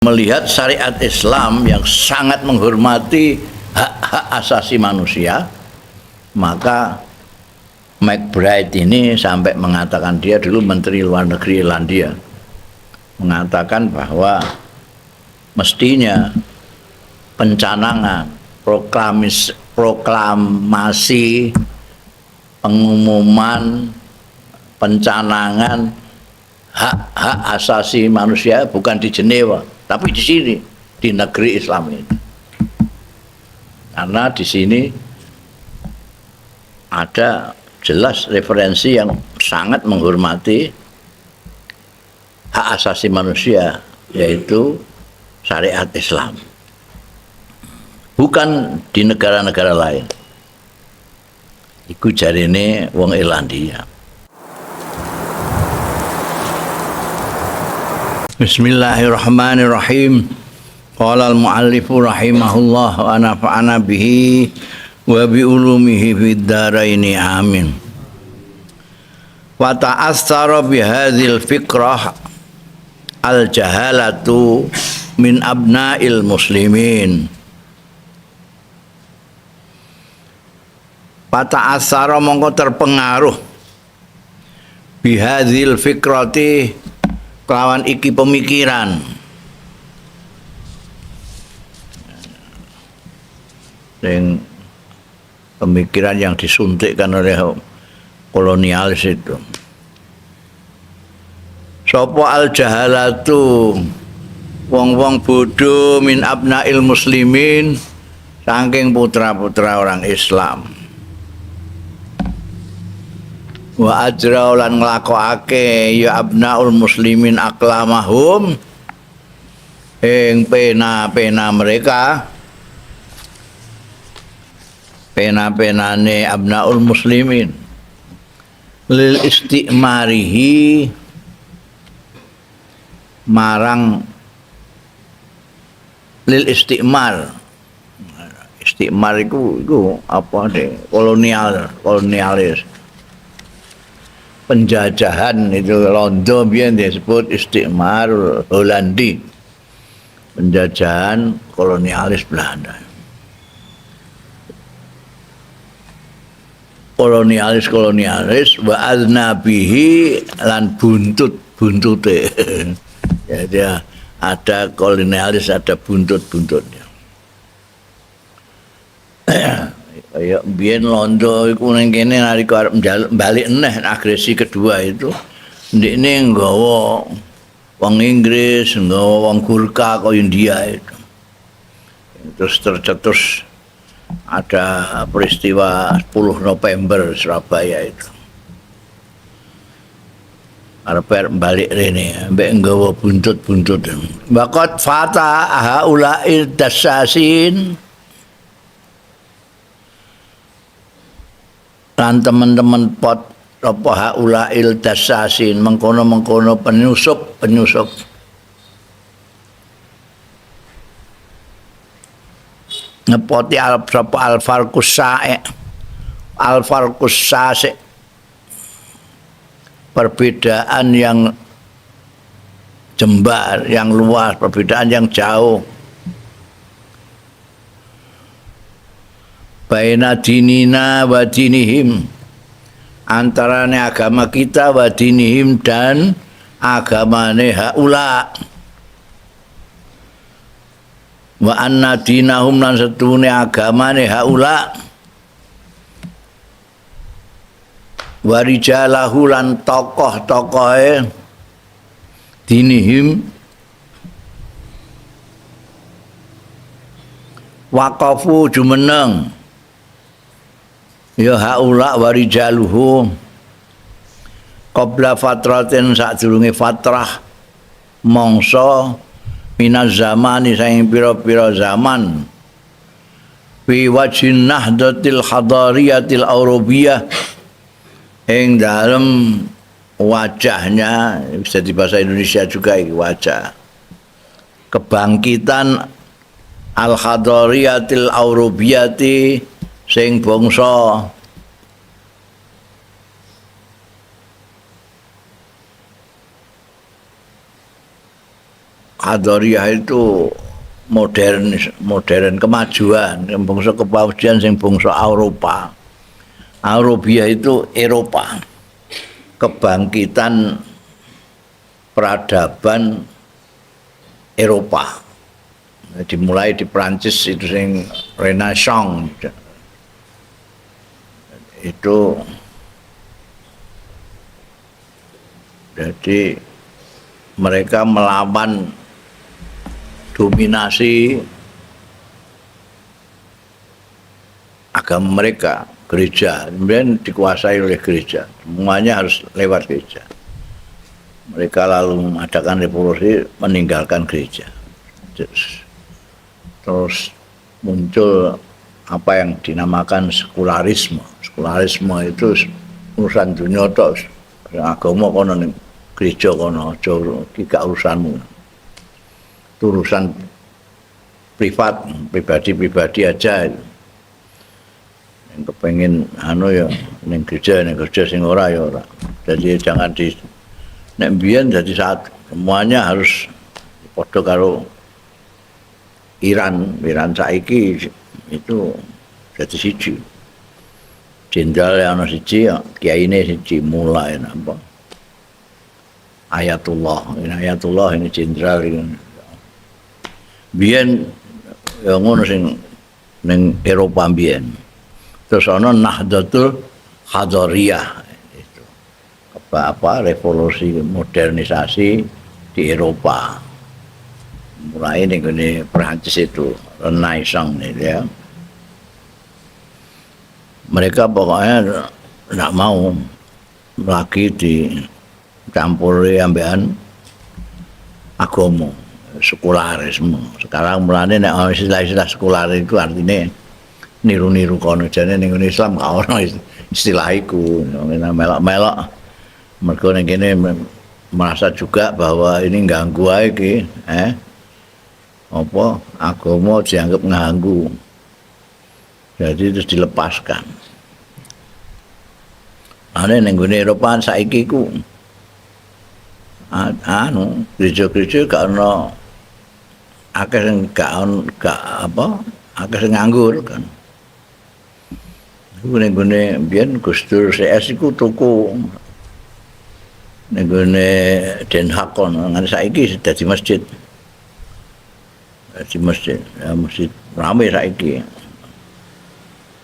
melihat syariat Islam yang sangat menghormati hak-hak asasi manusia, maka McBride ini sampai mengatakan, dia dulu Menteri Luar Negeri Irlandia, mengatakan bahwa mestinya pencanangan, proklamasi, pengumuman, pencanangan hak-hak asasi manusia bukan di Jenewa, tapi di sini, di negeri Islam ini. Karena di sini ada jelas referensi yang sangat menghormati hak asasi manusia, yaitu syariat Islam. Bukan di negara-negara lain. Iku jarine wong Irlandia. Bismillahirrahmanirrahim. Qala al-muallifu rahimahullah wa nafa'ana bihi wa bi ulumihi fid dharaini amin. Wa ta'assara bi hadzal fikrah al-jahalatu min abna'il muslimin. Wa ta'assara mongko terpengaruh bi hadzal fikrati kelawan iki pemikiran pemikiran yang disuntikkan oleh kolonialis itu. Sopo al jahalatu wong-wong bodoh min abnail muslimin saking putra-putra orang Islam. Wa ajra lan nglakokake ya abnaul muslimin aklamahum ing pena-pena mereka, pena-penane abnaul muslimin lil istimarihi marang lil istimar. Istimar itu apa deh, kolonialis, penjajahan itu. Londo biyen disebut istimar Holandi, penjajahan kolonialis Belanda. Kolonialis wa aznabihi lan buntute. Jadi ada kolonialis, ada buntut-buntutnya. Kayak biyen Londo iku ning kene nalika arep balik eneh agresi kedua itu, ndekne nggawa wong Inggris, nggawa wong Gurkha kaya India itu. Terus tercetus ada peristiwa 10 November Surabaya itu. Arep balik rene mbek nggawa buntut-buntut. Waqat fata haula'i dasasin lan teman-teman pot apa haulail dasasin mengkono-mengkono penyusup ngepoti al-farqus sa'i perbedaan yang jembar, yang luas, perbedaan yang jauh. Baina dinina wa dinihim, antarane agama kita wa dinihim dan agamane haula. Wa anna dinahum lan setune agamane haula wa rijalahu lan tokoh-tokohe dinihim waqafu jumeneng ya haula wa rijaluhu qabla fatratin sadurunge fatrah mangsa minaz zamani saing pira-pira zaman fi wajhin nahdatil hadariyatil aurobiyah ing dalem wajahnya, bisa di bahasa Indonesia juga ini wajah kebangkitan al-hadariyatil aurobiyati sing bangsa Qadariyah itu modern kemajuan, bangsa kepausian sing bangsa Eropa. Arabia itu Eropa. Kebangkitan peradaban Eropa. Dimulai di Prancis itu sing Renaissance. Itu jadi mereka melawan dominasi agama mereka, gereja, kemudian dikuasai oleh gereja, semuanya harus lewat gereja. Mereka lalu mengadakan revolusi, meninggalkan gereja. Terus muncul apa yang dinamakan sekularisme. Sekularisme itu urusan dunia tok, agama kono ning gereja kono, aja iki gak urusanmu. Itu urusan privat, pribadi-pribadi aja. Yang kepengen ya ning gereja sing ora ya ora. Jadi jangan di nek mbiyen jadi satu, semuanya harus padha karo Iran saiki itu jadi siji. Jenderal ana siji, kiyaine siji mulai napa. Ayatullah ini jenderal ini. Biyen ya ngono sing ning Eropa biyen. Terus ana Nahdlatul Qadariyah itu. Apa revolusi modernisasi di Eropa. Mulai ning Prancis itu Renaissance ya. Mereka pokoknya tidak mau lagi dicampuri ambekan agama, sekularisme. Sekarang mulane nek istilah-istilah sekular itu artinya niru-niru kono jane ning Islam gak ono istilah iku. Melok-melok mergo ning kene merasa juga bahwa ini ganggu ae iki, apa agama dianggap nganggu. Jadi terus dilepaskan. Ane ning gone Eropa saiki ku gereja-gereja gak ono akeh sing akeh sing nganggur kan. Iku ning gone biyen Gus Dur CS iku tuku ning gone Den Haag kono, nganti saiki dadi masjid. Dadi masjid, ya masjid rame saiki.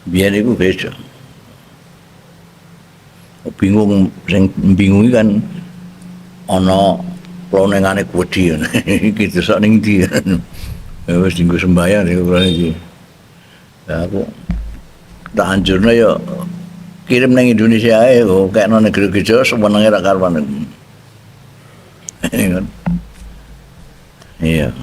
Biyen iku gereja. Bingung sing bingungi kan ana plonengane wedi iki sak ning ndi. Wis dinggo sembayang iki ora iki. Ya aku tak anjurna ya kirim nang Indonesia ae kok kena negeri gereja semenenge ra karuan. Iya.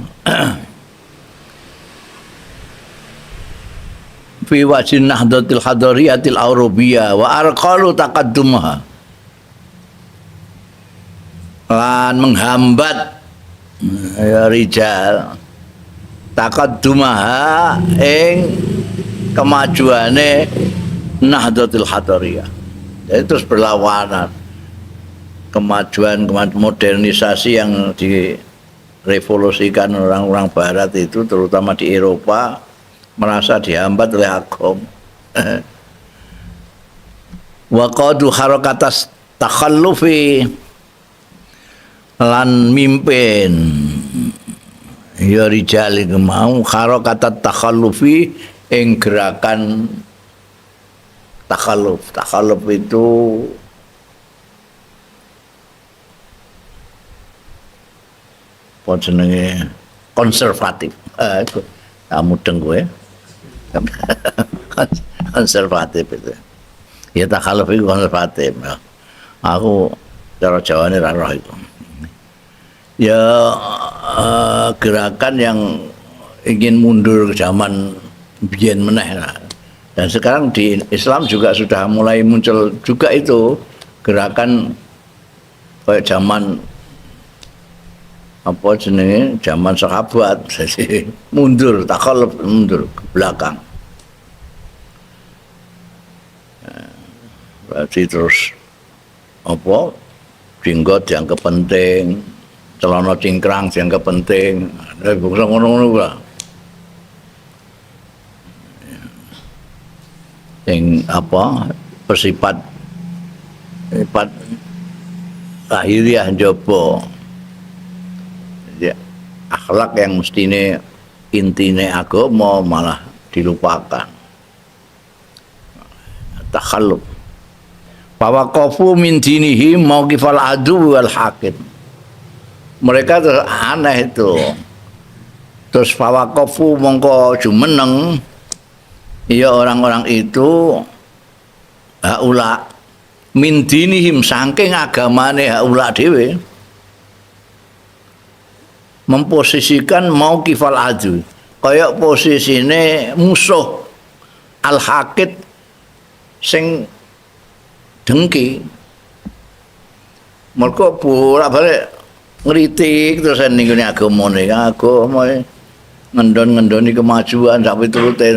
Fi wajin Nahdlatil Qadariyatil Arabiyah wa arqalu taqaddumha lan menghambat ya rijal taqaddumaha ing kemajuane Nahdlatil Qadariyah. Jadi terus berlawanan kemajuan modernisasi yang direvolusikan orang-orang barat itu terutama di Eropa merasa dihambat oleh agama. Wa qadu harakatas takhallufi lan mimpin ya rijal iku mau harakatat takhallufi ing gerakan takhalluf. Takhalluf itu apa jenenge konservatif. Kamu dengku ya. Konservatif itu. Ya takhalluf itu konservatif. Ya. Aku cara Jawane ra roh itu. Ya gerakan yang ingin mundur ke zaman biyen meneh. Dan sekarang di Islam juga sudah mulai muncul juga itu gerakan kayak zaman apa jenenge zaman sahabat, jadi mundur, takhalluf mundur ke belakang. Berarti terus apa jenggot dianggap penting, celana cingkrang dianggap penting. Bangsa ngono-ngono lah. Yang apa bersifat lahiriah njaba. Ya, akhlak yang mestine intine agama malah dilupakan. Takhalluf. Fawaqafu min dinihim mauqifal adu wal hakim. Mereka terus aneh itu. Terus fawaqafu mongko jumeneng ya orang-orang itu haula min dinihim saking agamane haula dhewe memposisikan mauqifal adu kaya posisine musuh al hakid sing dengki. Mergo bolak-balik ngritik terus ning ngene agamane ngendon-ngendoni kemajuan sak piturute.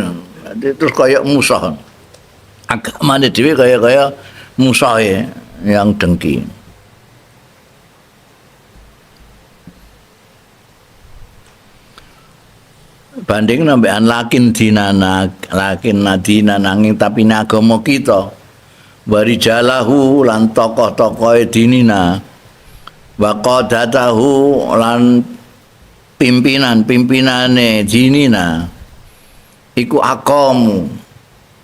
Terus kaya musuh. Agamane dhewe kaya musuh yang dengki. Banding nambekan lakin nadina nanging tapi agama kita warijalahu lan tokoh-tokoh dinina wa qadatahu lan pimpinane dinina iku aqamu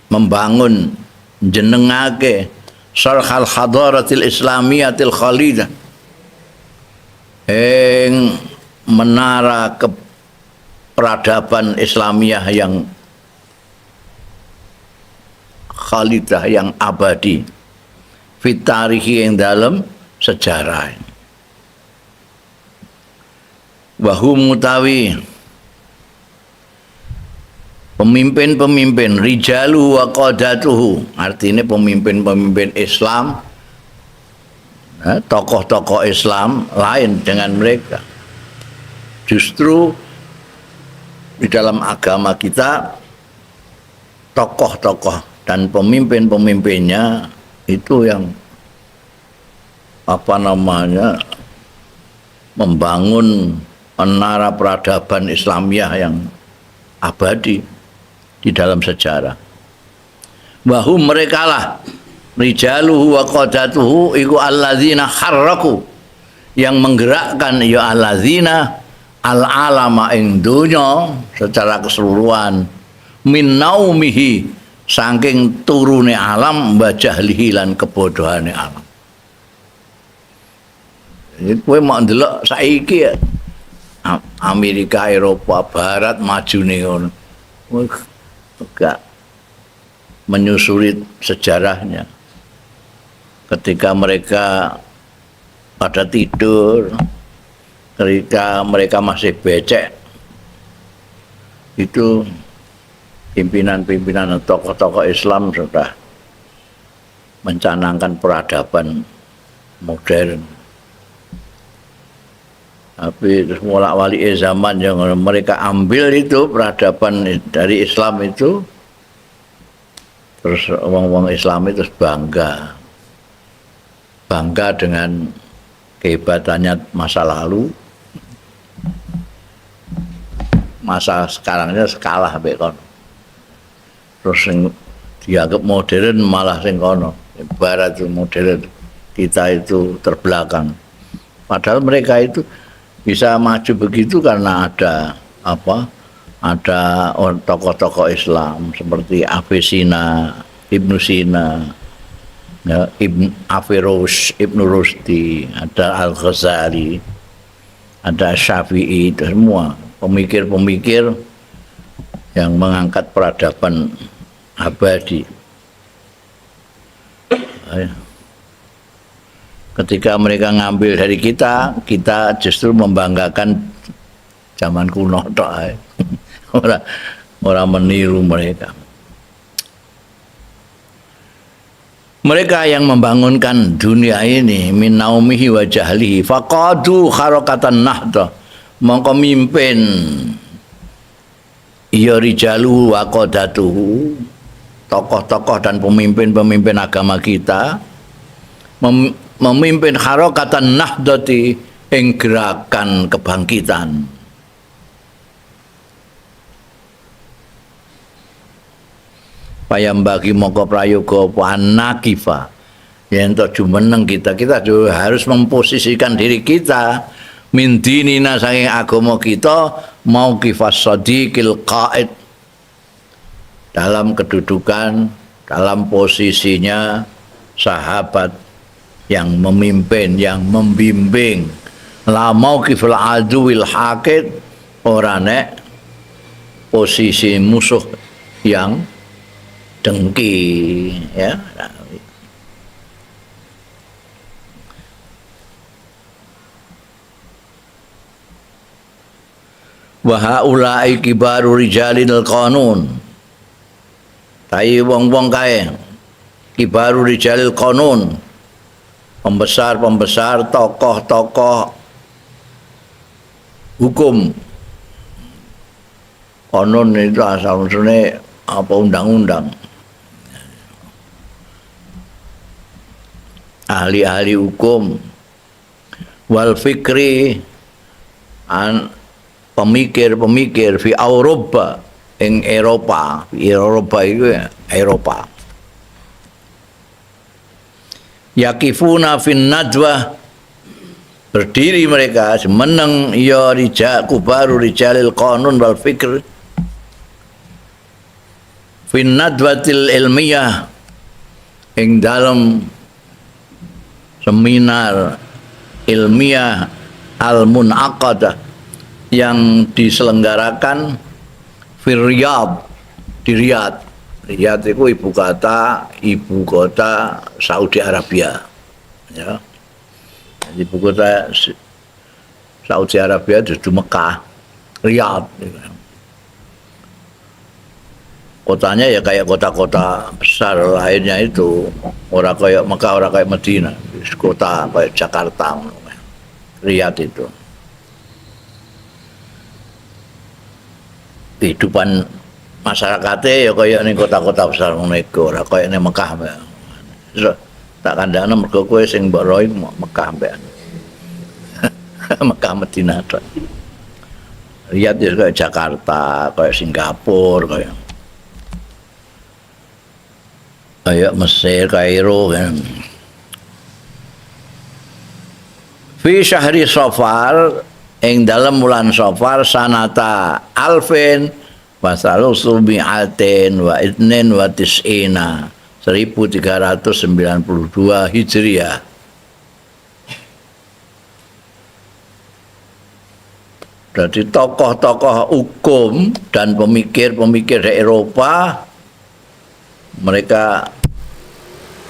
membangun jenengake sarhal hadaratil islamiyatil khalidah ing menara peradaban Islamiyah yang khalidah yang abadi fit tarihi yang dalam sejarah. Wahum mutawi pemimpin-pemimpin rijalu wa qadatuhu, artinya pemimpin-pemimpin Islam, tokoh-tokoh Islam lain dengan mereka. Justru di dalam agama kita tokoh-tokoh dan pemimpin-pemimpinnya itu yang membangun menara peradaban Islamiyah yang abadi di dalam sejarah. Wahum merekalah rijaluhu wa qadatuhu iku alladzina harraku yang menggerakkan ya alladzina al-alama ing donya secara keseluruhan min naumihi saking turune alam wa jahlihi lan kebodohane alam. Ini kowe mau ndelok saiki ya Amerika, Eropa, Barat maju nih ngono. Enggak menyusuri sejarahnya. Ketika mereka pada tidur, ketika mereka masih becek, itu pimpinan-pimpinan tokoh-tokoh Islam sudah mencanangkan peradaban modern. Tapi terus mulak-wali zaman yang mereka ambil itu peradaban dari Islam itu, terus orang-orang Islam itu bangga dengan kehebatannya masa lalu. Masa sekarangnya sekalah mbek kono. Terus sing dianggap modern malah sing kono. Barat itu modern, kita itu terbelakang. Padahal mereka itu bisa maju begitu karena ada tokoh-tokoh Islam seperti Avicenna, Ibnu Sina, ya, Averroes, Ibnu Rusdi, ada Al-Ghazali, ada Syafi'i, itu semua pemikir-pemikir yang mengangkat peradaban abadi. Ketika mereka ngambil dari kita justru membanggakan zaman kuno tok. Orang meniru mereka. Mereka yang membangunkan dunia ini min naumihi wa jahlihi faqadu harakatan nahdah, mongko mimpin ya rijalu wa qadatuhu, tokoh-tokoh dan pemimpin-pemimpin agama kita memimpin harakatan nahdati ing gerakan kebangkitan. Payambagi moko prayoga panakifa yen to jumeneng kita juga harus memposisikan diri kita min dinina saking agama kita mau kifas sadiqil qaid dalam kedudukan dalam posisinya sahabat yang memimpin yang membimbing la mau kifal aduwil hakid ora nek posisi musuh yang dengki ya. Wa haula'i kibaru rijalil qanun. Tai wong-wong kae kibaru rijalil qanun. Pembesar-pembesar tokoh-tokoh hukum. Qanun itu asal-usulnya apa undang-undang. Ahli-ahli hukum wal fikri pemikir-pemikir fi Eropa ing Eropa itu ya Eropa yakifuna fin najwa berdiri mereka semeneng ya rijal kubaru rijalil qanun wal fikr fin nadwatil ilmiyah ing dalam seminar ilmiah al-munaqadah yang diselenggarakan di Riyadh. Riyadh itu ibu kota Saudi Arabia. Ya. Ibu kota Saudi Arabia itu Mekah, Riyadh. Kotanya ya kayak kota-kota besar lainnya itu, orang kayak Mekah, orang kayak Medina, kota kayak Jakarta, Riyadh itu. Kehidupan masyarakatnya ya kayak ini kota-kota besar meneko, orang kayak ini Mekah, tak kandana mergo kowe sing mbok roy Mekah mbek. Mekah Medina. Riyadh ya kayak Jakarta, kayak Singapura, kayak Mesir, Kairo kan. Fi syahri Safar ing dalam bulan Safar sanata alfin wa salusumi'atin wa itnin wa tis'ina 1392 Hijriah. Jadi tokoh-tokoh hukum dan pemikir-pemikir di Eropa mereka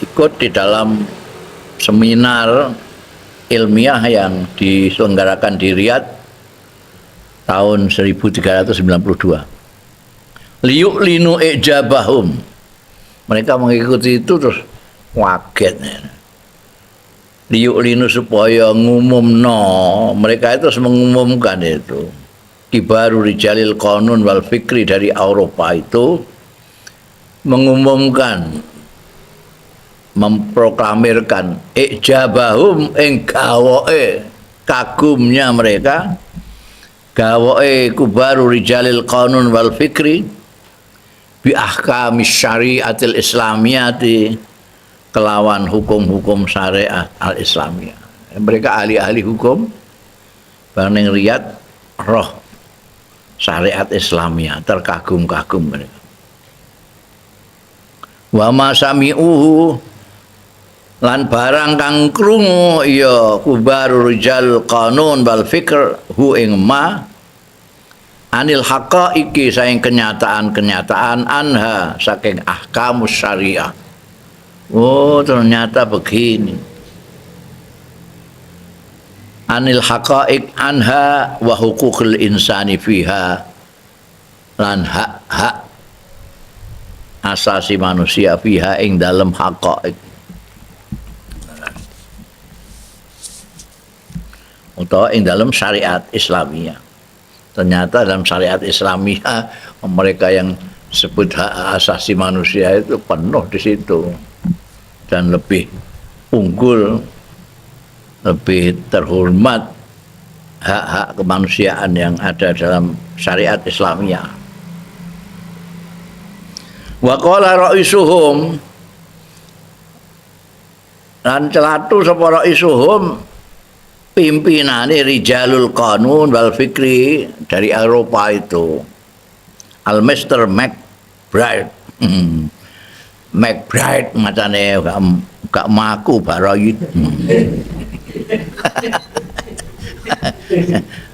ikut di dalam seminar ilmiah yang diselenggarakan di Riyadh tahun 1392. Liyu'linu ijabahum. Mereka mengikuti itu terus waget. Liyu'linu supaya ngumumno. Mereka itu mengumumkan itu. Kibaru rijalil qanun wal fikri dari Eropa itu mengumumkan, memproklamirkan ijabahum ing gawoe kagumnya mereka, gawoe kubaru rijalil qanun wal fikri bi ahkamis syariatil islamiyati kelawan hukum-hukum syariat al-islamiyah. Mereka ahli-ahli hukum bareng Riyadh roh syariat islamiyah, terkagum-kagum mereka. Wa ma sami'uhu lan barang kang krungu ya kubaru rijal qanun wal fikr hu ing ma anil haqaiqi saing kenyataan-kenyataan anha saking ahkamus syariah. Oh, ternyata begini. Anil haqaiq anha wa huquqil insani fiha lan hak-hak asasi manusia fiha ing dalam haqaiq atau ing dalam syariat Islamiyah. Ternyata dalam syariat Islamiyah mereka yang sebut hak asasi manusia itu penuh di situ dan lebih unggul, lebih terhormat hak-hak kemanusiaan yang ada dalam syariat Islamiyah. Wa qala ra'isuhum, lan celatu sapa ra'isuhum pimpinane rijalul qanun wal fikri dari Eropa itu, Al Mr. McBride. McBride macane gak maku baroid.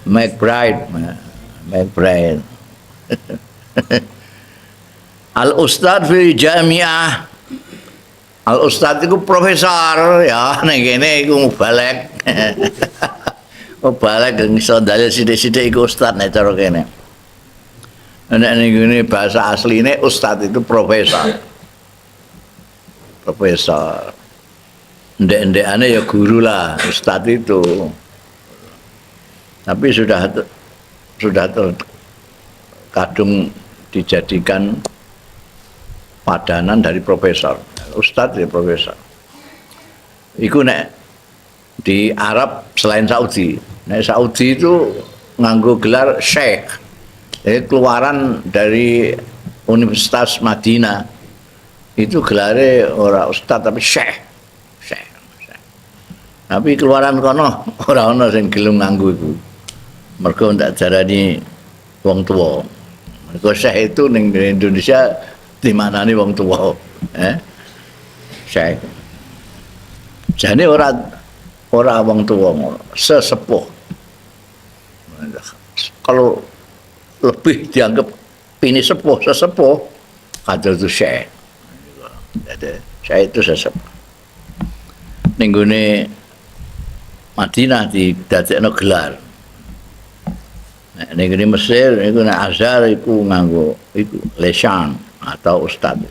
McBride. Al Ustad fi Jamiah. Al Ustad itu profesor ya, ning kene iku mubalek. Mubalek iso dalil sithik-sithik iku ustad nek cara kene. Nek ning kene bahasa asline ustad itu profesor. Profesor. Ndek-ndekane ya guru lah, ustad itu. Tapi sudah terkadung dijadikan padanan dari profesor. Ustadz ya profesor. Iku nek di Arab selain Saudi. Nek Saudi itu nganggo gelar Syekh. Jadi keluaran dari Universitas Madinah itu gelarnya orang ustadz tapi Syekh. Syekh. Tapi keluaran kono ora ana sing gelem nganggo iku. Mergo ndak darani wong tuwa. Mergo Syekh itu ning Indonesia dimanani wong tuwa. Syekh. Jane ora wong tuwa, sesepuh. Kalau lebih dianggap ini sepuh, sesepuh, kata itu Syekh. Jadi Syekh itu sesepuh. Ning gone Madinah didadekno gelar. Ning gone Mesir iku nek Azhar iku nganggo iku lesan atau ustaz.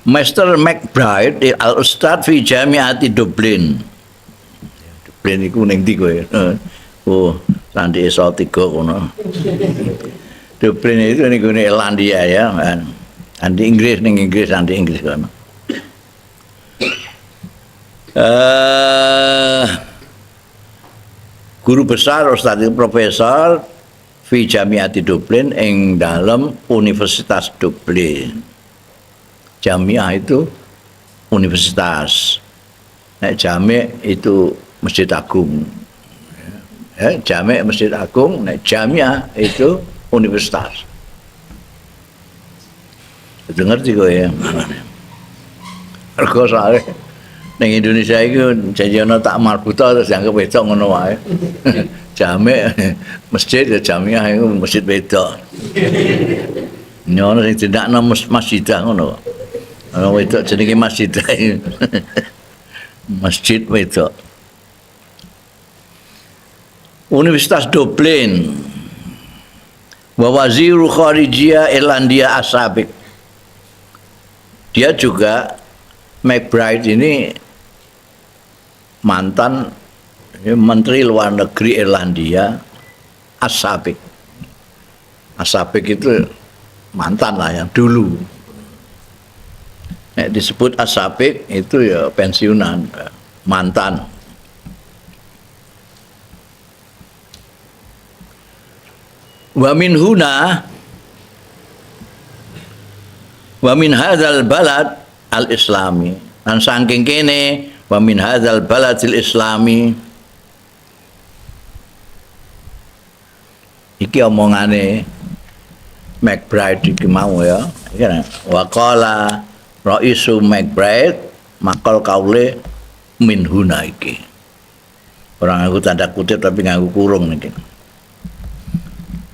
Mr. McBride al-Ustad fi Jamiati Dublin. Dublin iku ning ndi kowe? Oh, nanti iso 3 kono. Dublin itu ning gone Irlandia ya, anti Inggris ning Inggris, anti Inggris kono. Guru besar Ustad itu profesor fi Jamiati Dublin ing dalam Universitas Dublin. Jamiah itu universitas, nek jami' itu masjid agung, ya, jami' masjid agung, nek jamiah itu universitas. Itu ngerti kok ya? Mergo soalnya ning Indonesia itu janjane tak marbuta terus dianggap wedok ngono wae. Jami' masjid ya jamiah itu masjid wedok. Nyono sing dindakno masjidah ngono. Wedok jenenge masjid. Masjid wedok. Universitas Dublin. Wa waziru kharijiyah Irlandia Asabik. Dia juga McBride ini mantan Menteri Luar Negeri Irlandia Asabik. Asabik itu mantan lah yang dulu. Nek disebut asabik itu ya pensiunan, mantan. Wa min hadzal balad al-islami. Dan saking kene wa min hadzal baladil islami. Iki omongane McBride iki mau ya. Wa qala Raisu McBride makal kaule min huna iki. Orang aku tanda kutip tapi nganggo kurung niki.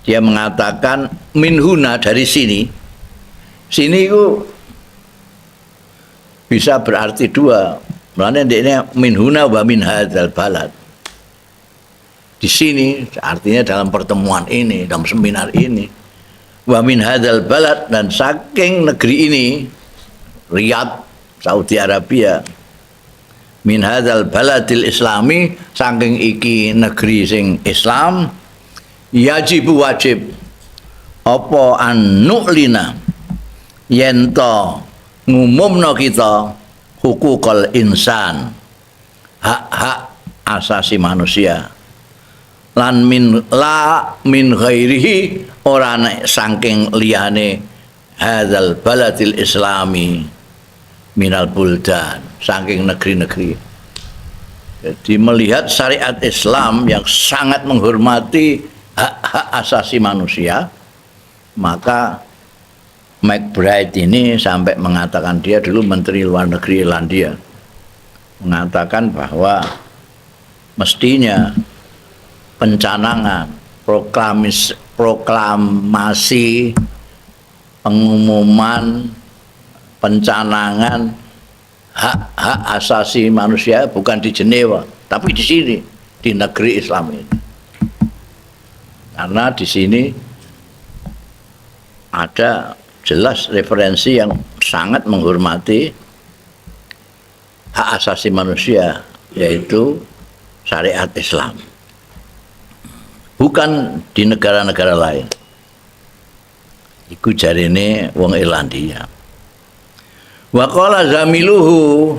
Dia mengatakan min huna dari sini. Sini itu bisa berarti dua. Mulane ndekne min huna wa min hadzal balad. Di sini artinya dalam pertemuan ini, dalam seminar ini. Wa min hadzal balad dan saking negeri ini Riyadh, Saudi Arabia. Min hadzal baladil islami saking iki negeri sing Islam yajib wajib apa an-nu'lina yen to ngumumno kita hukukul insan hak-hak asasi manusia. Lan min ghairihi ora nek saking liyane hadzal baladil islami minal buldan, saking negeri-negeri. Jadi melihat syariat Islam yang sangat menghormati hak-hak asasi manusia, maka McBride ini sampai mengatakan, dia dulu Menteri Luar Negeri Irlandia, mengatakan bahwa mestinya pencanangan, proklamasi, pengumuman, pencanangan hak-hak asasi manusia bukan di Jenewa, tapi di sini, di negeri Islam ini. Karena di sini ada jelas referensi yang sangat menghormati hak asasi manusia, yaitu syariat Islam. Bukan di negara-negara lain. Iku jarine wong Irlandia. Wa qala zamiluhu,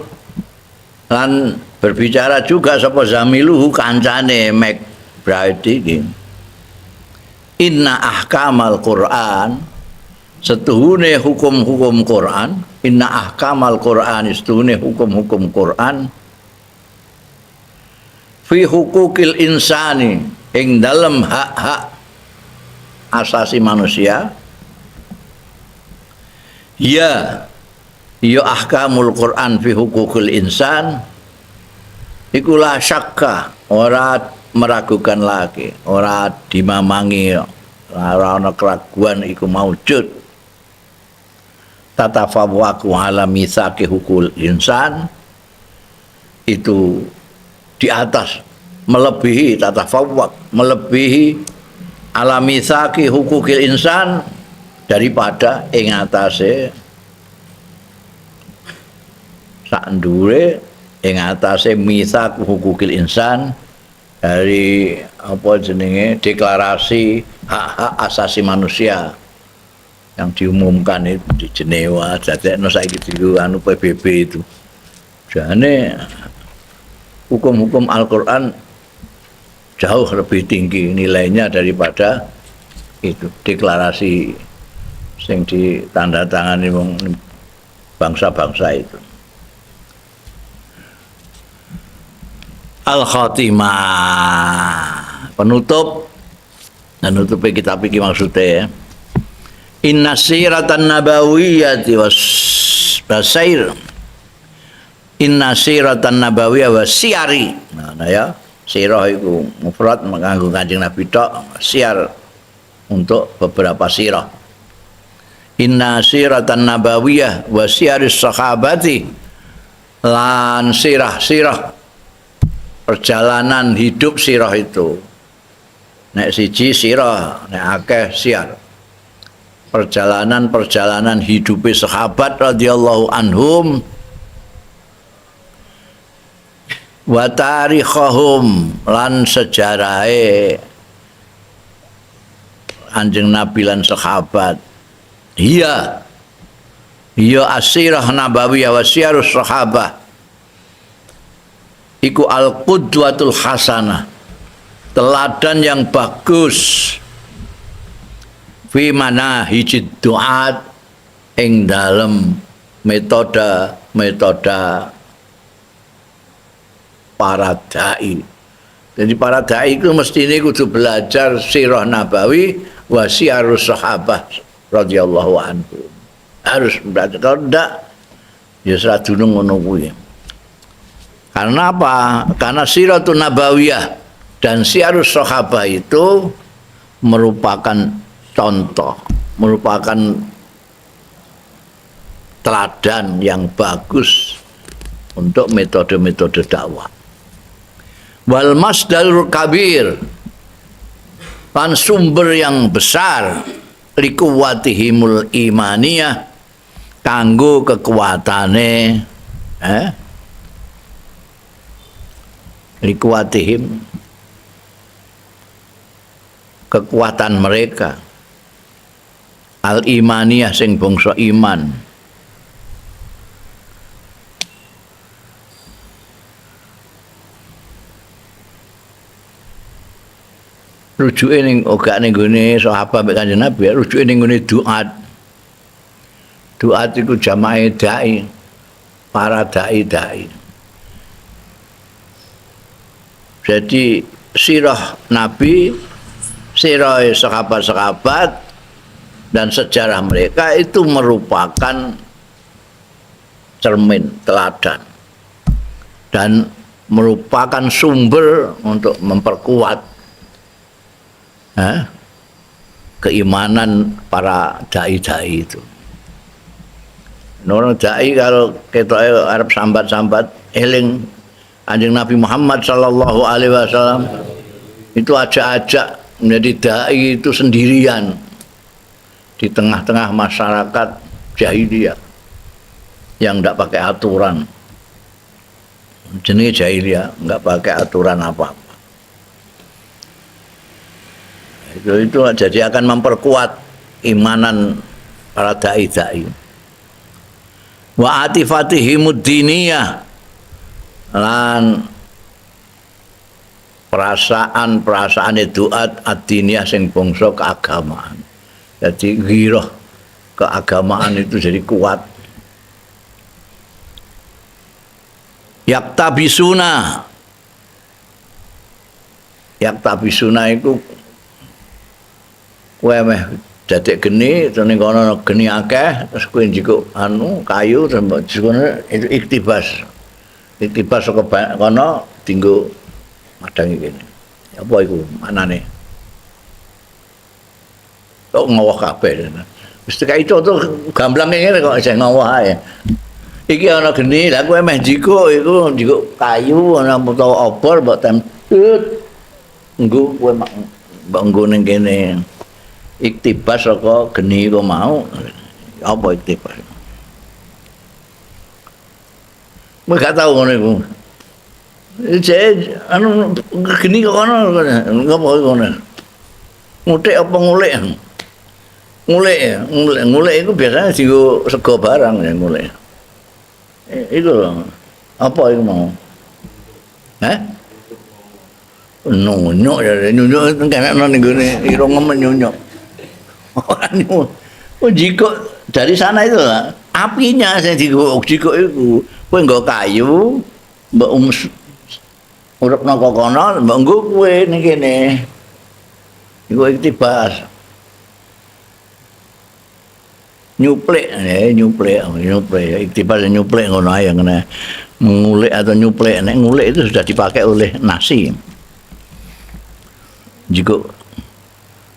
lan berbicara juga sapa zamiluhu kancane McBride iki. Inna ahkamal Quran, setuhune hukum-hukum Quran, inna ahkamal Quran, setuhune hukum-hukum Quran, fi hukukil insani, ing dalem hak-hak asasi manusia, ya ahkamul Quran fi hukukil insan, iku la syakka, ora meragukan lagi, ora dimamangi, ora ana keraguan, iku maujud. Tatafawwaqu ala mitsaqi hukul insan, itu di atas, melebihi, tatafawwaq, melebihi ala mitsaqi hukukil insan, daripada ing atase sak ndure, ing atase mitsaq hukukil insan, dari apa jenenge deklarasi hak-hak asasi manusia yang diumumkan itu di Jenewa, dadekno saiki dulu anu PBB itu. Jane hukum-hukum Al-Qur'an jauh lebih tinggi nilainya daripada itu deklarasi sing ditandatangani wong bangsa-bangsa itu. Al-Khatimah, penutup, dan nutupi kitab iki maksudnya ya. Inna siratan nabawiyyati wasair, inna siratan nabawiyyah wasyari. Nah ya, sirah itu mufrad menganggo Kanjeng Nabi tok, siar untuk beberapa sirah. Inna siratan nabawiyyah wasyaris sahabati, lan sirah-sirah perjalanan hidup sirah itu. Nek siji sirah, nek akeh siar. Perjalanan hidup sahabat radhiyallahu anhum wa tarikhahum, lan sejarahe Kanjeng Nabi lan sahabat. Iya asirah nabawiyah wa syiarus sahabah, iku al-qudwatul hasanah, teladan yang bagus, fi manahijid du'at, ing dalem metode para dai. Jadi para dai itu mestine kudu belajar sirah nabawi wa syiarus sahabah radhiyallahu anhu. Harus belajar, kalau ndak ya sadurung ngono kuwi. Karena apa? Karena siratun nabawiyah dan syiarus sahabah itu merupakan contoh, merupakan teladan yang bagus untuk metode-metode dakwah. Wal masdarul kabir, lan sumber yang besar, likuwatihimul imaniyah, kanggo kekuatane likuwatihim, kekuatan mereka, al-imaniyah sing bangsa iman. rujuke ning gak ning gone sahabat mek Kanjeng Nabi, rujuke ning gone duat. Duat iku jamae dai, para dai-dai. Jadi sirah Nabi, sirah sahabat-sahabat dan sejarah mereka itu merupakan cermin teladan dan merupakan sumber untuk memperkuat keimanan para dai-dai itu. Orang dai kalau kita Arab sambat-sambat eling Kanjeng Nabi Muhammad sallallahu alaihi wasallam itu ajak-ajak menjadi dai itu sendirian di tengah-tengah masyarakat jahiliyah yang tidak pakai aturan. Jenis jahiliyah nggak pakai aturan apa-apa. Itu jadi akan memperkuat imanan para dai-dai. Wa atifatihimud diniyah, lan perasaan duat ad-diniyah sing bangsa keagamaan. Jadi ghirah keagamaan itu jadi kuat. Yaktabisuna iku kowe meh dadek geni terus ning kono geni akeh terus kowe njikuk kayu terus itu iktibas saka kono dienggo madangi kene apa iku manane kok ngowah kabeh mesti kae itu gamblang ngene kok isih ngowah ae iki ana geni lha kowe meh njikuk iku njikuk kayu ana utawa obor mbok tempet nggo kowe mbok nggo ning kene iktibas saka geni kok mau apa iktibas kowe gak tau ngono iku anu geni kok ono ngopo ngono ngutik apa ngulik iku biasanya dienggo sego barang ya ngulik itu loh apa itu mau nyunyuk ya nyunyuk kena ning gone irung nyunyuk jikuk dari sana itu lah apinya saya jikuk itu kowe nggo kayu mbok uripna kok kono mbok nggo kowe ning kene iku iktibas nyuplek iktibas nyuplek ngono ae ngene ngulik atau nyuplek nek ngulik itu sudah dipakai oleh nasi jika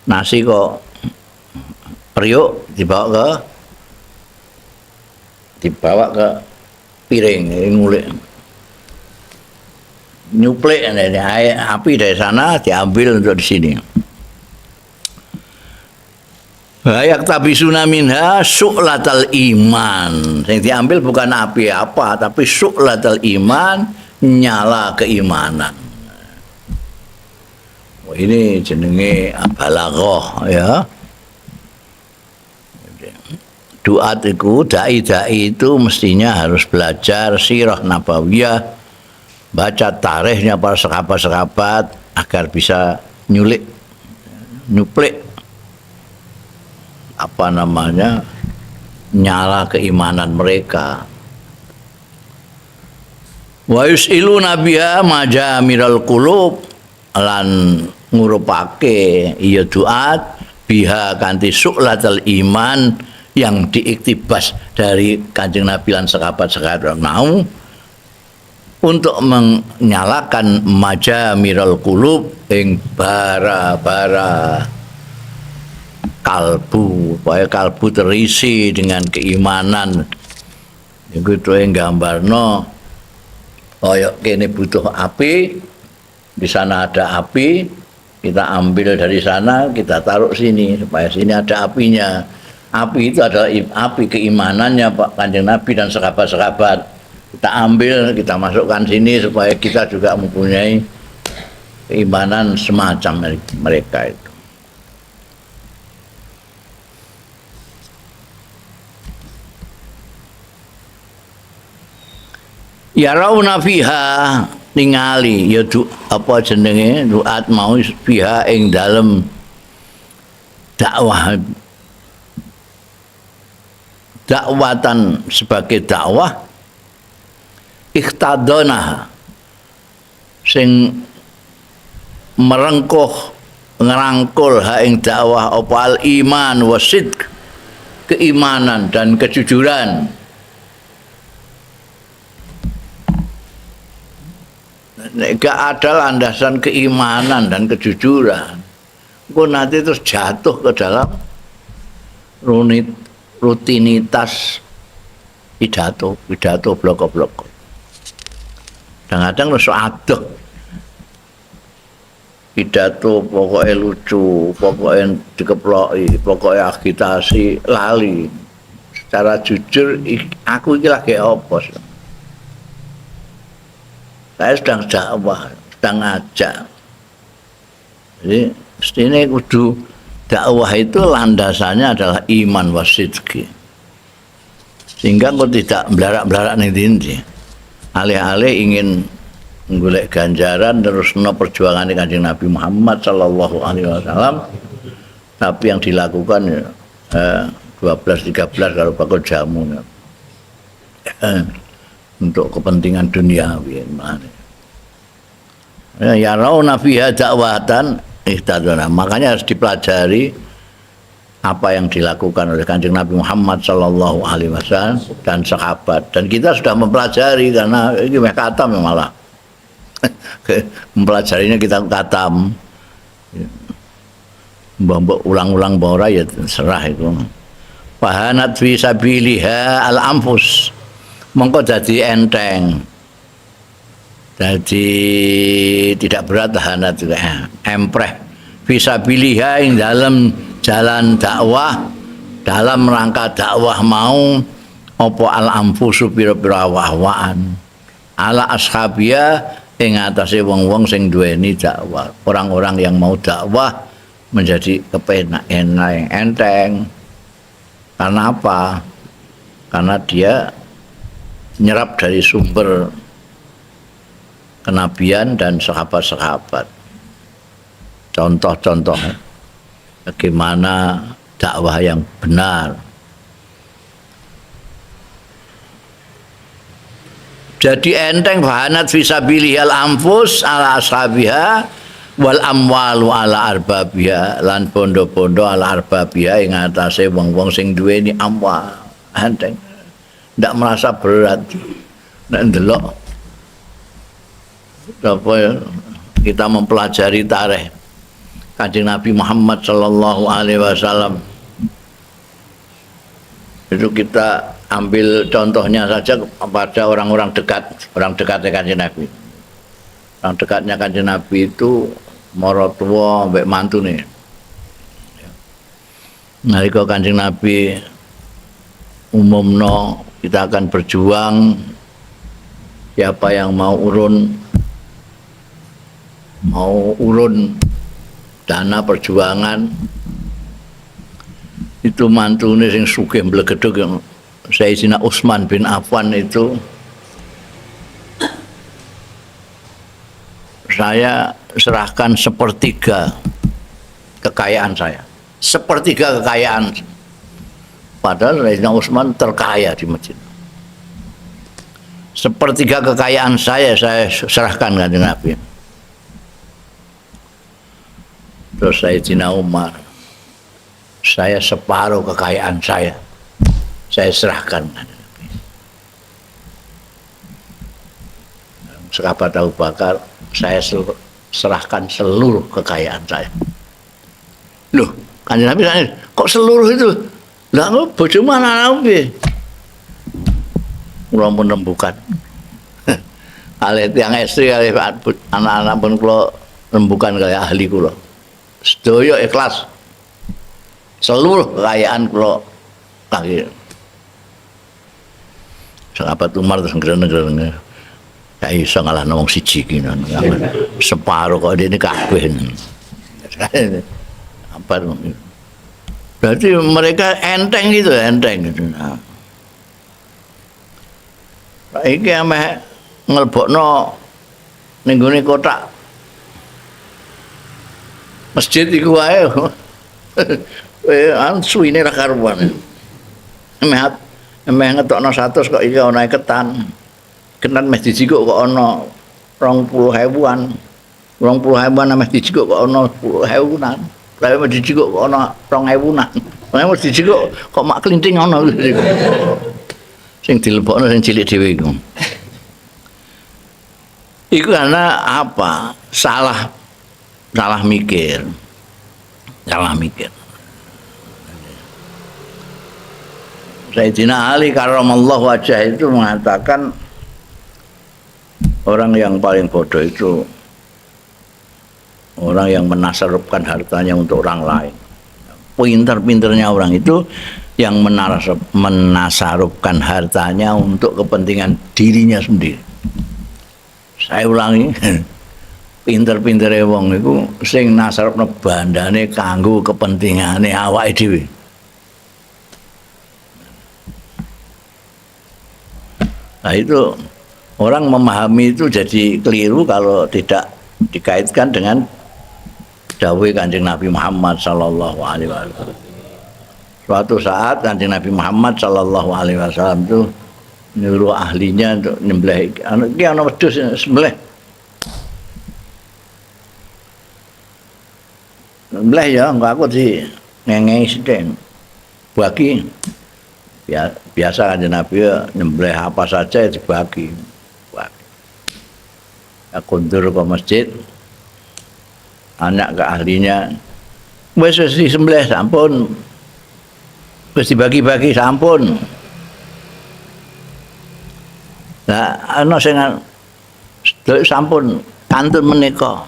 nasi kok periuk dibawa ke piring ngulik nyuplek api dari sana diambil untuk di sini. Bayak tabisuna minha su'latal iman. Yang diambil bukan api apa, tapi su'latal iman, nyala keimanan. Oh, ini jenenge balaghah ya. Duat itu, dai-dai itu mestinya harus belajar sirah nabawiyah, baca tarikhnya para sahabat-sahabat agar bisa nyuplek apa namanya nyala keimanan mereka. Wa yusilu nabiya majamiral qulub lan ngurupake iya duat biha kanthi su'latul iman yang diiktibas dari Kanjeng Nabi lan sahabat-sahabat mau untuk menyalakan majamiral qulub ing bara-bara kalbu, supaya kalbu terisi dengan keimanan. Iku itu yang gambarno, kaya kene butuh api, di sana ada api, kita ambil dari sana, kita taruh sini, supaya sini ada apinya. Api itu adalah api keimanannya Pak Kanjeng Nabi dan sahabat-sahabat. Kita ambil, kita masukkan sini, supaya kita juga mempunyai keimanan semacam mereka itu. Ya rauna fiha ningali ya apa jenenge duat mau fiha ing dalem dakwah dakwatan sebagai dakwah ikhtadona sing merengkuh ngerangkul ha ing dakwah apa al iman wasidq keimanan dan kejujuran. Nek gak ada landasan keimanan dan kejujuran, kok nanti terus jatuh ke dalam rutinitas pidato blok-blok. Kadang-kadang terus adek pidato pokoknya lucu, pokoknya dikeploki, pokoknya agitasi lali. Secara jujur, aku ini lagi apa? Saya sedang dakwah, sedang ngajak. Jadi, ini kudu dakwah itu landasannya adalah iman wasidqi. Sehingga kau tidak belarak-belarak nih dinti. Alih-alih ingin menggolek ganjaran terus perjuangan Kanjeng Nabi Muhammad sallallahu alaihi wasallam, tapi yang dilakukan ya 12-13 kalau bakul jamu untuk kepentingan duniawi. Ya rauna fiha dakwatan ihtadana. Makanya harus dipelajari apa yang dilakukan oleh Kanjeng Nabi Muhammad sallallahu alaihi wasallam dan sahabat. Dan kita sudah mempelajari karena ini khatam malah. Mempelajarinya kita khatam. Mbok ulang-ulang ora ya serah itu. Fahanat fi sabiliha al anfus. Mongko jadi enteng, jadi tidak berat hanat juga empreh fisabiliha ing dalam jalan dakwah, dalam rangka dakwah mau opo al anfusu pira-pira awak-awakan ala ashabia ing atase wong-wong sing duweni dakwah, orang-orang yang mau dakwah menjadi kepenak enak enteng. Karena apa? Karena dia nyerap dari sumber kenabian dan sahabat-sahabat. Contoh-contoh bagaimana dakwah yang benar. Jadi enteng fahanat fisabilihal anfus ala ashabiha wal amwalu ala arbabiha lan bondo-bondo ala arbabiha ing atase wong-wong sing duweni amwal. Enteng. Tidak merasa berat, nek ndelok apa ya, kita mempelajari tarikh Kanjeng Nabi Muhammad sallallahu alaihi wasallam. Itu kita ambil contohnya saja pada orang-orang dekatnya Kanjeng Nabi. Orang dekatnya Kanjeng Nabi itu maratuwa mbek mantune. Nalika Kanjeng Nabi umumno kita akan berjuang, siapa yang mau urun dana perjuangan itu mantune sing sugih mblegedhug yang Sayyidina Utsman bin Affan itu saya serahkan sepertiga kekayaan saya, sepertiga kekayaan. Padahal Sayyidina Utsman terkaya di masjid. Sepertiga kekayaan saya serahkan ke Nabi. Terus Sayyidina Umar, saya separuh kekayaan saya serahkan ke Nabi. Sahabat Abu Bakar, saya serahkan seluruh kekayaan saya. Loh, Kanjeng Nabi kok seluruh itu? Lah kok bojomu anak-anak piye? Kula menembukan. Alih tiyang istri kalih anak-anak pun kula rembukan kaya ahli kula. Sedaya ikhlas. Seluruh kekayaan kula kangge. Sahabat Umar terus ngrene-ngrene. Gak iso ngalahno wong siji iki. Separuh kok dene kabeh. Apa berarti mereka enteng gitu. Nah, iki ameh nglebokno ning gone kotak masjid iku wae. Suwine ra karuan. Emeh ngetokno 100 kok iki ana ketan. Ketan meh dijikuk kok ana 20.000-an. 20.000-an meh dijikuk kok ana 10.000-an. Lah meh dijikuk kok ana 2.000-an. Meh dijikuk kok mak klinting ana. Sing dilebokno sing cilik dhewe iku. Iku karena apa? Salah mikir. Salah mikir. Sayyidina Ali karramallahu wajhah itu mengatakan orang yang paling bodoh itu orang yang menasarupkan hartanya untuk orang lain. Pintar-pintarnya orang itu yang menasarupkan hartanya untuk kepentingan dirinya sendiri. Saya ulangi, pinter-pintere wong iku sing nasarupno bandane kanggo kepentingane awake dhewe. Nah itu orang memahami itu jadi keliru kalau tidak dikaitkan dengan dawuh Kanjeng Nabi Muhammad sallallahu alaihi wasallam. Suatu saat Kanjeng Nabi Muhammad sallallahu alaihi wasallam itu nyuruh ahlinya untuk nyembelih iki ana wedhus sembelih. Sembelih ya, enggak aku di ngengei sithik. Bagi biasa kan Nabi nyembelih apa saja dibagi. Aku kundur ke masjid, anak ke ahlinya, wis disembelih sampun, wis dibagi-bagi sampun. Nah, ana sing sampun kantun menika,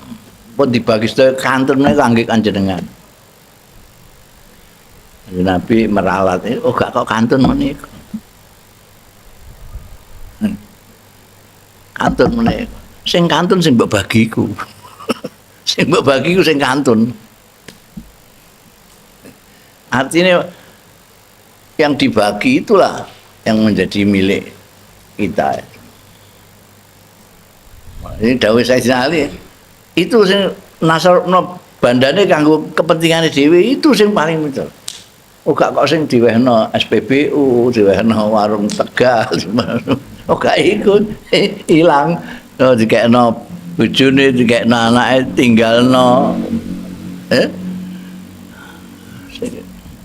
pun dibagi sedaya kantun menika kangge kanjenengan. Nabi meralat, oh gak kok kantun menika. Kantun menika. Sing kantun sing mbok bagiku. Sing mbok bagiku sing kantun. Artinya yang dibagi itulah yang menjadi milik kita. Ini dawuh Sayyidina Ali. Itu sing nasarno bandane kanggo kepentingane dhewe itu sing paling betul. Oh gak kok sing diwehno SPBU, diwehno warung Tegal. Oh gak ikut ilang. Oh dikekno bojone, dikekno anake tinggalno.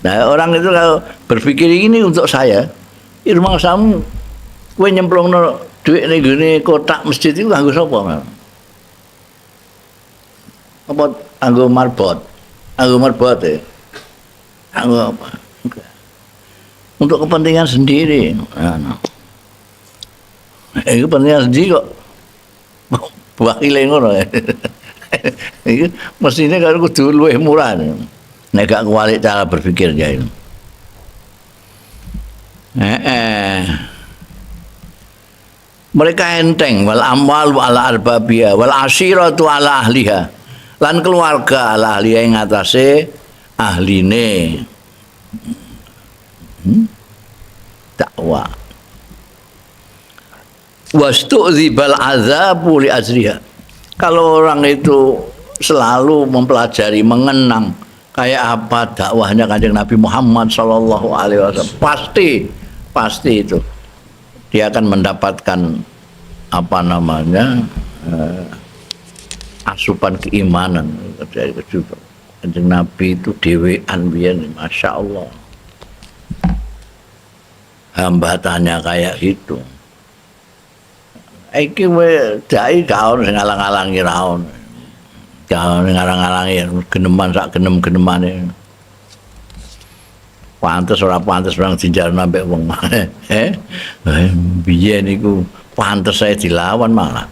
Nah, orang itu kalau berpikir ini untuk saya, rumah kamu kowe nyemplungno dhuwit ning gone kotak masjid itu kanggo sapa? Apa kanggo marbot? Kanggo marbot ya? Kanggo apa? Untuk kepentingan sendiri. Itu kepentingan sendiri kok. Wakile ngono. Iki mesine kan kudu luwih murah. Nek gak kualik cara berpikirnya itu. Mereka enteng wal amwal ala arbabia wal ashiratu ala ahliha. Lan keluarga ala ahliha ing atase ahline. Dakwah. Wastu'dzibal azabu li ajriha. Kalau orang itu selalu mempelajari, mengenang kayak apa dakwahnya Kanjeng Nabi Muhammad sallallahu alaihi wasallam, pasti itu dia akan mendapatkan apa namanya asupan keimanan dari Kanjeng Nabi itu dhewean biyen, masya Allah, hambatannya kayak gitu. Iki we dai gaun sing ngalang-alangi raon. Gaun ngalang-alangi geneman sak genem-genemane. Pantes ora pantes orang dijarno ambek wong. Biyen niku pantes saya dilawan malah.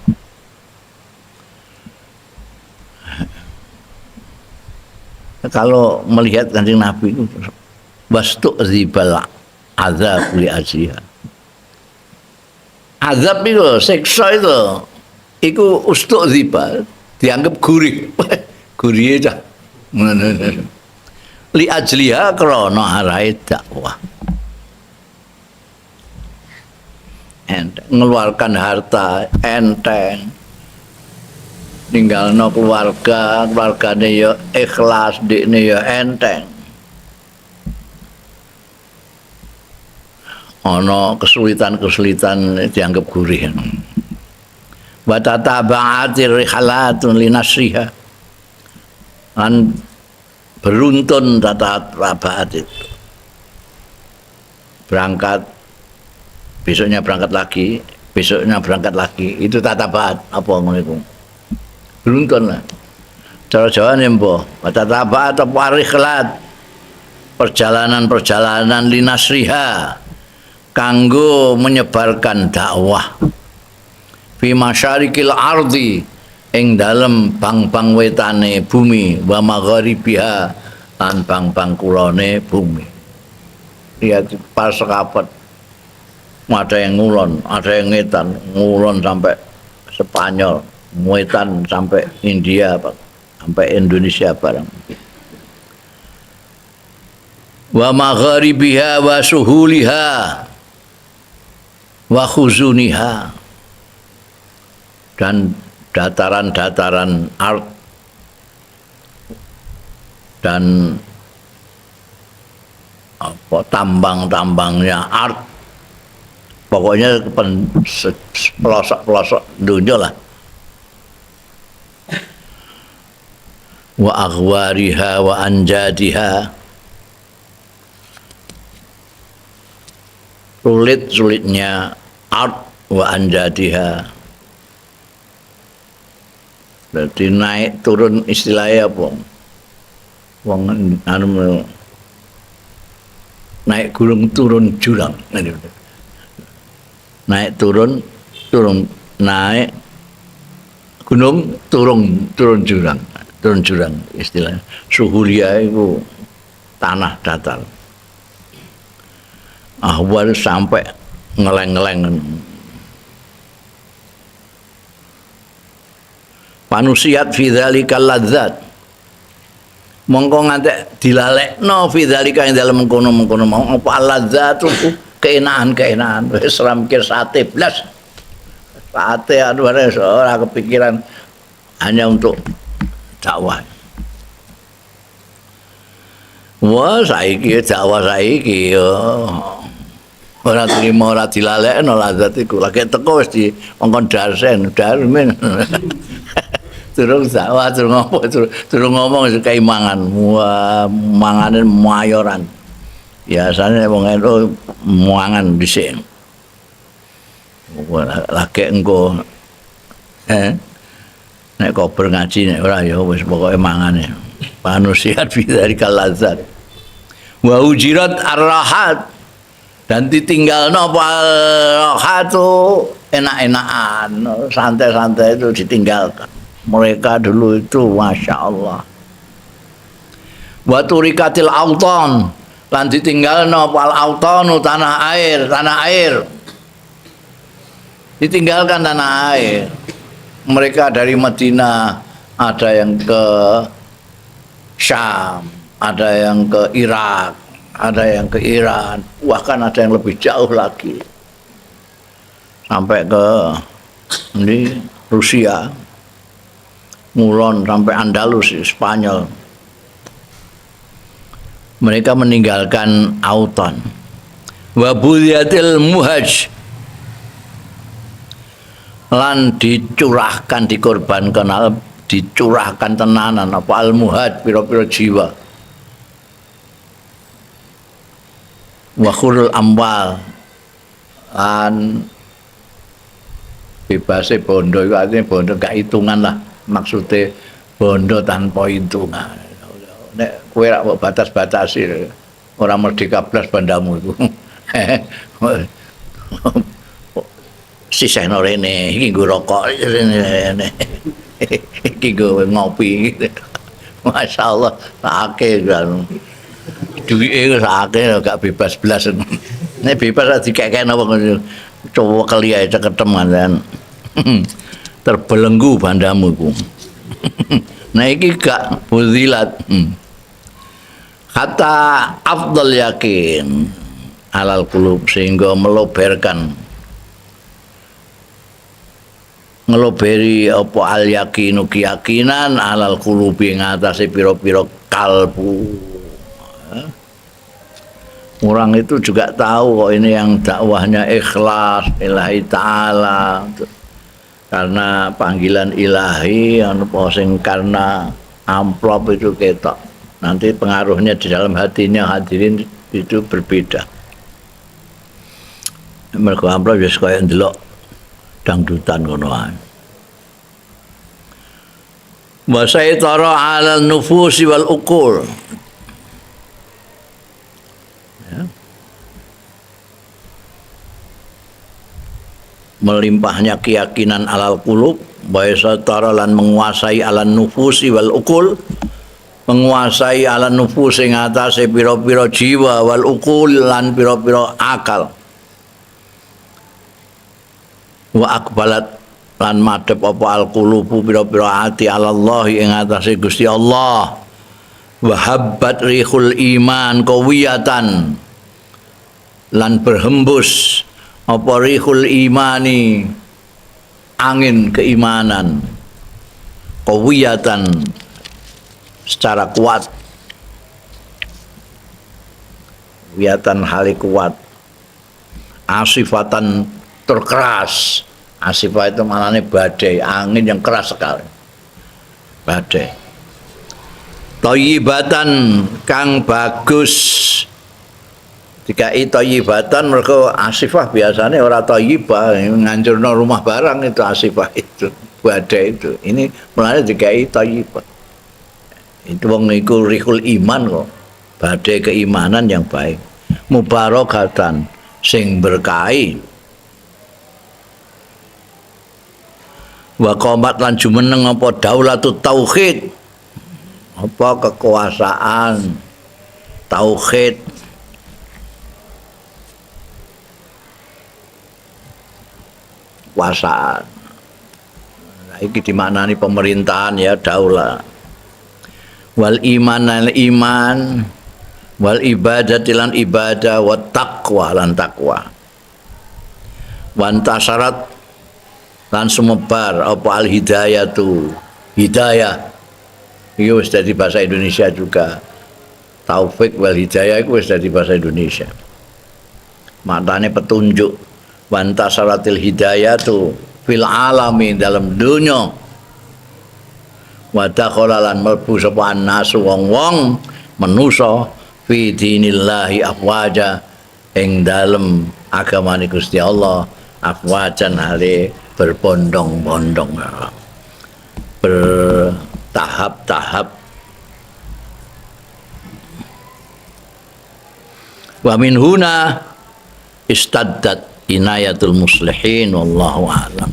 Kalau melihat Kanjeng Nabi itu wastu'dzibal azab li ajriha. Azab itu, seksa itu ustu'dziba, dianggap gurih. Gurih aja. Li ajliha krana arahe dakwah. enteng, ngeluarkan harta enteng, ninggalno keluargane ya ikhlas, dekne ya enteng. Ana kesulitan-kesulitan dianggap gurih. Wa tataba'atir rihalatun linasriha. An beruntun tataba'at itu. Berangkat, besoknya berangkat lagi, besoknya berangkat lagi. Itu tataba'at apa ngono iku. Beruntun lah. Cara Jawa nih mbah, wa tataba'at apa rihlat. Perjalanan-perjalanan linasriha. Kanggo menyebarkan dakwah fi masyarikil ardi ing dalem bang-bang wetane bumi wa magharibiha lan bang-bang kulone bumi. Ya pas sekapat ada yang ngulon, ada yang ngetan, ngulon sampai Spanyol, ngetan sampai India, sampai Indonesia barang. Wa magharibiha wa suhuliha wa khuzuniha, dan dataran-dataran art dan apa tambang-tambangnya art, pokoknya pelosok-pelosok dunia lah. Wa aghwariha wa anjadiha, sulit-sulitnya art wa anjadiha. Berarti naik turun istilahnya apa? Wong anu naik gunung turun jurang. Naik turun naik gunung turun jurang istilahnya. Suhulia itu tanah datar. Ahwal sampai ngeleng-ngeleng. Panusiat fi dzalikal ladzat, mongko ngantek dilalekno fi dzalika ing dalem mengkono-mengkono mau apa ladzat keenaan-keenaan. Wis ora mikir sate blas. Sate anu ora kepikiran, hanya untuk dakwah. Wah, saiki dakwah saiki yo ora trimo, ora dilalekno ladzat iku. Lagi teko wis di mongkon darsen. Turung dakwah, turung ngomong kayak mangan. Wah, manganin mayoran. Biasanya wong itu mangan dhisik. Lagi engko nek kober ngaji nek ora ya wis pokoke mangane. Panusiat bidzarikal ladzat. Wa ujirat arrahat, dan ditinggalno apa rahatu enak-enakan, santai-santai itu ditinggalkan. Mereka dulu itu Masya Allah. Wa turikatil auton, lan ditinggalno apa autonu tanah air. Ditinggalkan tanah air. Mereka dari Madinah ada yang ke Syam, ada yang ke Irak, ada yang ke Iran, bahkan ada yang lebih jauh lagi sampai ke ini Rusia, ngulon sampai Andalus, Spanyol. Mereka meninggalkan auton. Wa budiyatil muhaj, lan dicurahkan, dikorbankan, dicurahkan tenanan apa al-muhad pira-pira jiwa. Wa khurul amwal, lan bebasnya bondo itu artinya bondo gak hitungan lah, maksudnya bondo tanpa hitungan. Nek kowe rak batas-batasi orang merdeka blas bandamu itu. Sisihno rene iki nggo rokok rene. Iki gue ngopi, Masya Allah, sakit kan. Duit sakit, gak bebas belas. Ini bebas dikekek apa? Coba kali aja ketemu kan, terbelenggu bandamu ku. Nah iki gak buzilat. Kata afdal yakin alal qulub, sehingga meloberkan ngeloberi apa al yakinu keyakinan alal qulubi ngatasi pira-pira kalbu. Orang itu juga tahu kok ini yang dakwahnya ikhlas ilahi ta'ala karena panggilan ilahi sing karena amplop itu ketok nanti pengaruhnya di dalam hatinya hadirin itu berbeda. Mergo amplop wis kaya ndelok dangdutan ngono ae. Wa saytara 'ala nufusi wal uqul. Ya. Melimpahnya keyakinan alal qulub wa saytara lan menguasai alan nufusi wal uqul, menguasai alan nufus ing atase pira-pira jiwa wal uqul lan pira-pira akal. Wa akbalat lan madhep apa al-qulubu pira-pira ati Allah ing atase Gusti Allah. Wa habbat rihul iman qawiyatan lan berhembus apa rihul imani angin keimanan qawiyatan secara kuat wiyatan hali kuat asifatan terkeras. Asifah itu maknanya badai, angin yang keras sekali. Badai. Thayyibatan kang bagus. Dikai thayyibatan mergo asifah biasanya ora thayyibah, ngancurno rumah barang itu asifah itu, badai itu. Ini mulane dikai thayyibah. Itu wong niku rihul iman kok. Badai keimanan yang baik. Mubarakatan sing berkahi. Wa qomat lan jumeneng apa daulatut tauhid, apa kekuasaan tauhid, kekuasaan. Nah, iki dimaknani pemerintahan ya daulah. Wal iman lan iman, wal ibadati lan ibadah, wat taqwa lan taqwa. Wan tasyarat lan sumebar apa al hidayah tu hidayah itu wis dadi bahasa Indonesia juga. Taufik wal hidayah itu wis dadi bahasa Indonesia, maknanya petunjuk. Wanta syaratil hidayah tu fil alami dalam dunia wa dakhala lan mlebu sapa nasu wong-wong manusa fi dinillahi afwaja ing dalem agamane Gusti Allah afwajan hale berbondong-bondong, bertahap-tahap. Wa min huna istaddat inayatul muslihin wallahu a'lam.